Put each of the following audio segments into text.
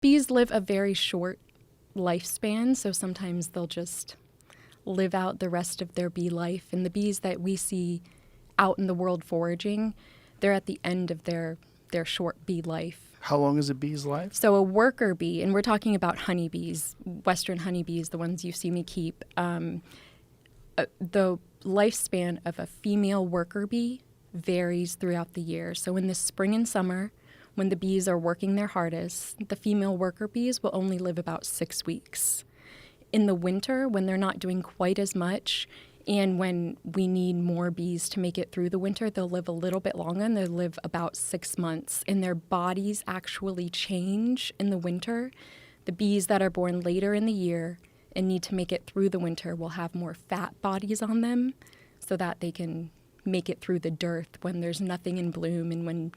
Bees live a very short lifespan, so sometimes they'll just live out the rest of their bee life. And the bees that we see out in the world foraging, they're at the end of their short bee life. How long is a bee's life? So a worker bee, and we're talking about honeybees, Western honeybees, the ones you see me keep, the lifespan of a female worker bee varies throughout the year. So in the spring and summer, when the bees are working their hardest, the female worker bees will only live about 6 weeks. In the winter, when they're not doing quite as much, and when we need more bees to make it through the winter, they'll live a little bit longer, and they'll live about 6 months. And their bodies actually change in the winter. The bees that are born later in the year and need to make it through the winter will have more fat bodies on them so that they can make it through the dearth when there's nothing in bloom and when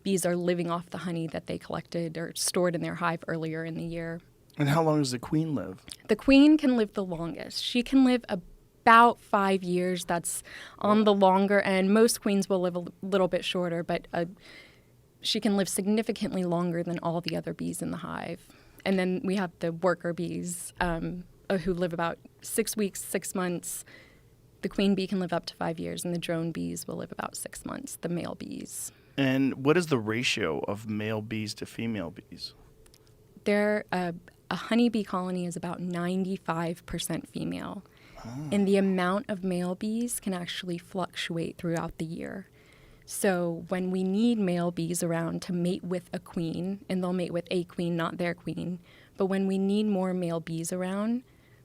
bees are living off the honey that they collected or stored in their hive earlier in the year. And how long does the queen live? The queen can live the longest. She can live about 5 years. That's on the longer end. Most queens will live a little bit shorter, but she can live significantly longer than all the other bees in the hive. And then we have the worker bees who live about 6 weeks, 6 months. The queen bee can live up to 5 years, and the drone bees will live about 6 months, the male bees. And what is the ratio of male bees to female bees? A honeybee colony is about 95% female. And the amount of male bees can actually fluctuate throughout the year. So when we need male bees around to mate with a queen, and they'll mate with a queen, not their queen, but when we need more male bees around,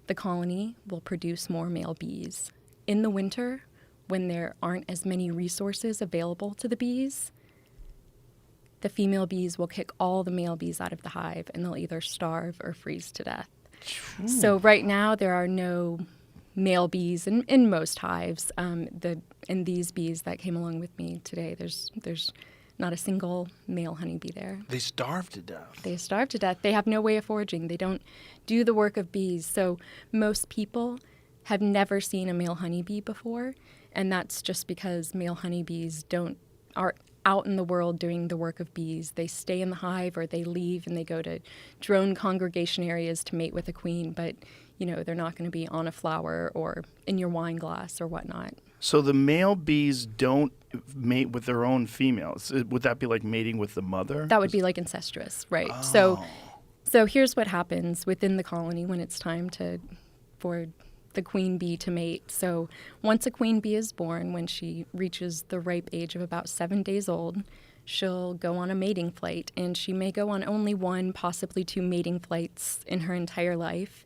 the colony will produce more male bees. In the winter, when there aren't as many resources available to the bees, the female bees will kick all the male bees out of the hive, and they'll either starve or freeze to death. So right now, there are no male bees in most hives. In these bees that came along with me today, there's not a single male honeybee there. They starve to death. They starve to death. They have no way of foraging. They don't do the work of bees. So most people have never seen a male honeybee before, and that's just because male honeybees are out in the world doing the work of bees. They stay in the hive or they leave and they go to drone congregation areas to mate with a queen, but they're not going to be on a flower or in your wine glass or whatnot. So the male bees don't mate with their own females. Would that be like mating with the mother? That would be like incestuous, right? Oh. So here's what happens within the colony when it's time for the queen bee to mate. So once a queen bee is born, when she reaches the ripe age of about 7 days old, she'll go on a mating flight, and she may go on only 1, possibly 2 mating flights in her entire life.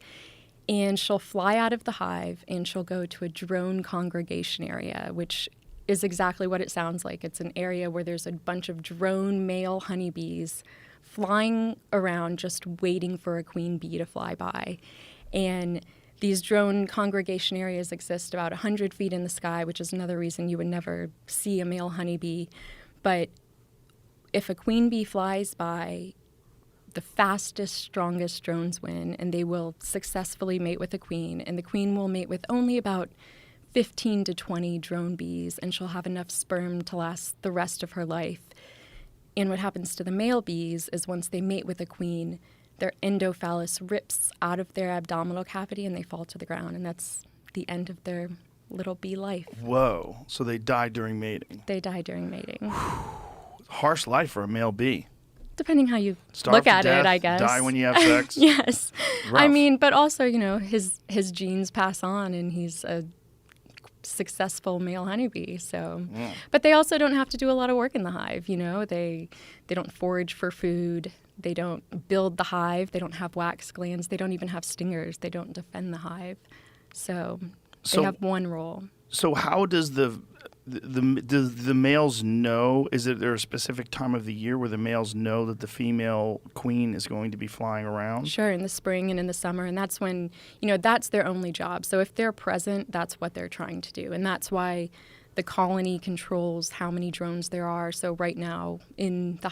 And she'll fly out of the hive and she'll go to a drone congregation area, which is exactly what it sounds like. It's an area where there's a bunch of drone male honeybees flying around just waiting for a queen bee to fly by. And these drone congregation areas exist about 100 feet in the sky, which is another reason you would never see a male honeybee. But if a queen bee flies by, the fastest, strongest drones win, and they will successfully mate with a queen. And the queen will mate with only about 15 to 20 drone bees, and she'll have enough sperm to last the rest of her life. And what happens to the male bees is once they mate with a queen, their endophallus rips out of their abdominal cavity and they fall to the ground, and that's the end of their little bee life. Whoa. So they die during mating. They die during mating. Harsh life for a male bee. Depending how you Starve look to at death, it, I guess. Die when you have sex. Yes. Rough. I mean, but also, his genes pass on, and he's a successful male honeybee. So, But they also don't have to do a lot of work in the hive. They don't forage for food. They don't build the hive. They don't have wax glands. They don't even have stingers. They don't defend the hive. So they have one role. So how does the males know? Is there a specific time of the year where the males know that the female queen is going to be flying around? Sure, in the spring and in the summer, and that's when, that's their only job. So if they're present, that's what they're trying to do, and that's why the colony controls how many drones there are. So right now in the